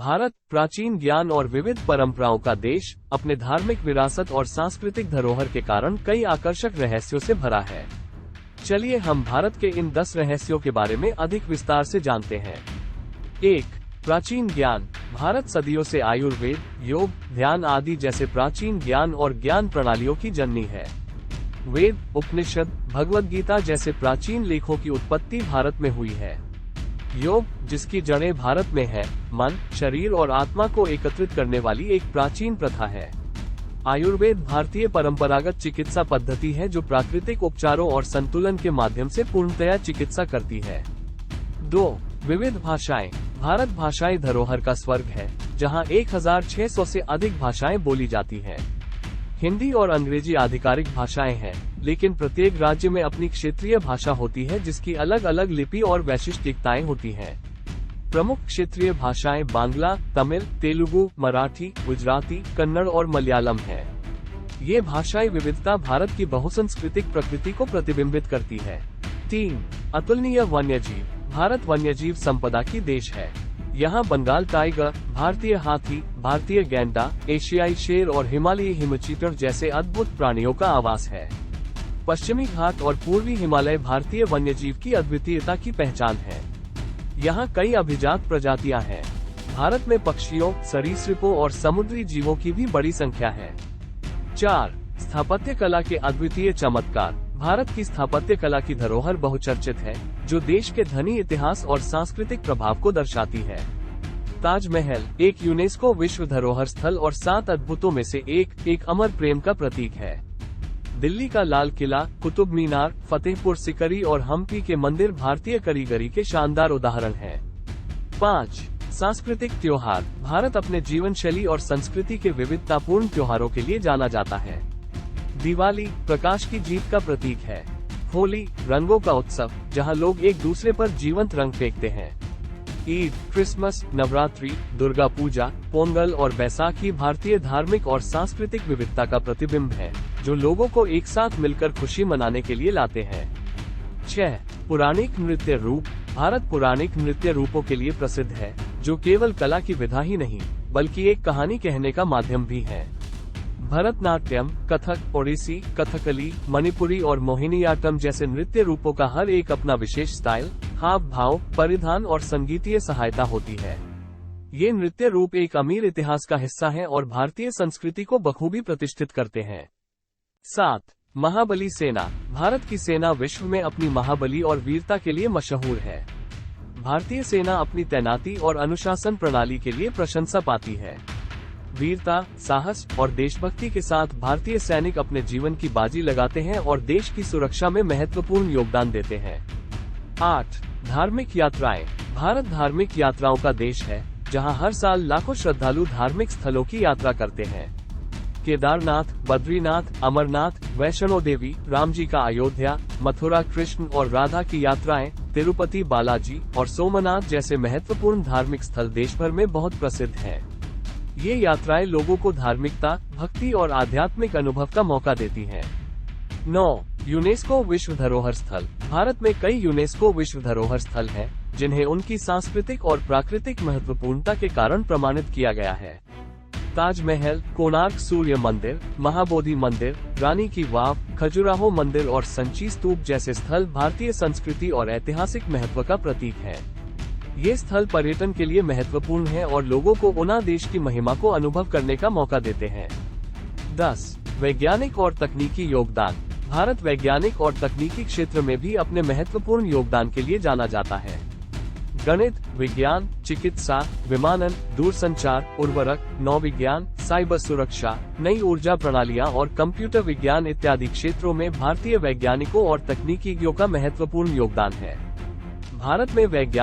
भारत प्राचीन ज्ञान और विविध परंपराओं का देश, अपने धार्मिक विरासत और सांस्कृतिक धरोहर के कारण कई आकर्षक रहस्यों से भरा है। चलिए हम भारत के इन 10 रहस्यों के बारे में अधिक विस्तार से जानते हैं। 1. प्राचीन ज्ञान। भारत सदियों से आयुर्वेद, योग, ध्यान आदि जैसे प्राचीन ज्ञान और ज्ञान प्रणालियों की जननी है। वेद, उपनिषद, भगवद गीता जैसे प्राचीन लेखों की उत्पत्ति भारत में हुई है। योग, जिसकी जड़ें भारत में है, मन, शरीर और आत्मा को एकत्रित करने वाली एक प्राचीन प्रथा है। आयुर्वेद भारतीय परंपरागत चिकित्सा पद्धति है जो प्राकृतिक उपचारों और संतुलन के माध्यम से पूर्णतया चिकित्सा करती है। 2. विविध भाषाएं। भारत भाषाई धरोहर का स्वर्ग है, जहां 1600 से अधिक भाषाएं बोली जाती हैं। हिंदी और अंग्रेजी आधिकारिक भाषाएं हैं, लेकिन प्रत्येक राज्य में अपनी क्षेत्रीय भाषा होती है जिसकी अलग अलग लिपि और वैशिष्ट्यताएं होती हैं। प्रमुख क्षेत्रीय भाषाएं बांग्ला, तमिल, तेलुगु, मराठी, गुजराती, कन्नड़ और मलयालम हैं। ये भाषाई विविधता भारत की बहुसंस्कृतिक प्रकृति को प्रतिबिंबित करती है। 3. अतुलनीय वन्यजीव। भारत वन्यजीव संपदा की देश है। यहाँ बंगाल टाइगर, भारतीय हाथी, भारतीय गैंडा, एशियाई शेर और हिमालयी हिमचीटर जैसे अद्भुत प्राणियों का आवास है। पश्चिमी घाट और पूर्वी हिमालय भारतीय वन्यजीव की अद्वितीयता की पहचान है। यहाँ कई अभिजात प्रजातियां हैं। भारत में पक्षियों, सरीसृपों और समुद्री जीवों की भी बड़ी संख्या है। 4. स्थापत्य कला के अद्वितीय चमत्कार। भारत की स्थापत्य कला की धरोहर बहुचर्चित है, जो देश के धनी इतिहास और सांस्कृतिक प्रभाव को दर्शाती है। ताजमहल एक यूनेस्को विश्व धरोहर स्थल और 7 अद्भुतों में से एक अमर प्रेम का प्रतीक है। दिल्ली का लाल किला, कुतुब मीनार, फतेहपुर सिकरी और हम्पी के मंदिर भारतीय कारीगरी के शानदार उदाहरण हैं। 5. सांस्कृतिक त्योहार। भारत अपने जीवन शैली और संस्कृति के विविधतापूर्ण त्योहारों के लिए जाना जाता है। दिवाली प्रकाश की जीत का प्रतीक है। होली रंगों का उत्सव, जहां लोग एक दूसरे पर जीवंत रंग फेंकते हैं। ईद, क्रिसमस, नवरात्रि, दुर्गा पूजा, पोंगल और बैसाखी भारतीय धार्मिक और सांस्कृतिक विविधता का प्रतिबिंब है, जो लोगों को एक साथ मिलकर खुशी मनाने के लिए लाते हैं। 6. पौराणिक नृत्य रूप। भारत पौराणिक नृत्य रूपों के लिए प्रसिद्ध है, जो केवल कला की विधा ही नहीं, बल्कि एक कहानी कहने का माध्यम भी है। भरतनाट्यम, कथक, ओडिसी, कथकली, मणिपुरी और मोहिनीअट्टम जैसे नृत्य रूपों का हर एक अपना विशेष स्टाइल, हाव भाव, परिधान और संगीतीय सहायता होती है। ये नृत्य रूप एक अमीर इतिहास का हिस्सा हैं और भारतीय संस्कृति को बखूबी प्रतिष्ठित करते हैं। 7. महाबली सेना। भारत की सेना विश्व में अपनी महाबली और वीरता के लिए मशहूर है। भारतीय सेना अपनी तैनाती और अनुशासन प्रणाली के लिए प्रशंसा पाती है। वीरता, साहस और देशभक्ति के साथ भारतीय सैनिक अपने जीवन की बाजी लगाते हैं और देश की सुरक्षा में महत्वपूर्ण योगदान देते हैं। 8. धार्मिक यात्राएं। भारत धार्मिक यात्राओं का देश है, जहां हर साल लाखों श्रद्धालु धार्मिक स्थलों की यात्रा करते हैं। केदारनाथ, बद्रीनाथ, अमरनाथ, वैष्णो देवी, राम जी का अयोध्या, मथुरा कृष्ण और राधा की यात्राएं, तिरुपति बालाजी और सोमनाथ जैसे महत्वपूर्ण धार्मिक स्थल देश भर में बहुत प्रसिद्ध हैं। ये यात्राएं लोगों को धार्मिकता, भक्ति और आध्यात्मिक अनुभव का मौका देती हैं। 9. यूनेस्को विश्व धरोहर स्थल। भारत में कई यूनेस्को विश्व धरोहर स्थल हैं, जिन्हें उनकी सांस्कृतिक और प्राकृतिक महत्वपूर्णता के कारण प्रमाणित किया गया है। ताजमहल, कोणार्क सूर्य मंदिर, महाबोधि मंदिर, रानी की वाव, खजुराहो मंदिर और संची स्तूप जैसे स्थल भारतीय संस्कृति और ऐतिहासिक महत्व का प्रतीक है। ये स्थल पर्यटन के लिए महत्वपूर्ण हैं और लोगों को उना देश की महिमा को अनुभव करने का मौका देते हैं। 10. वैज्ञानिक और तकनीकी योगदान। भारत वैज्ञानिक और तकनीकी क्षेत्र में भी अपने महत्वपूर्ण योगदान के लिए जाना जाता है। गणित, विज्ञान, चिकित्सा, विमानन, दूरसंचार, उर्वरक, नौविज्ञान, साइबर सुरक्षा, नई ऊर्जा प्रणालियां और कंप्यूटर विज्ञान इत्यादि क्षेत्रों में भारतीय वैज्ञानिकों और तकनीकियों का महत्वपूर्ण योगदान है। भारत में वैज्ञानिक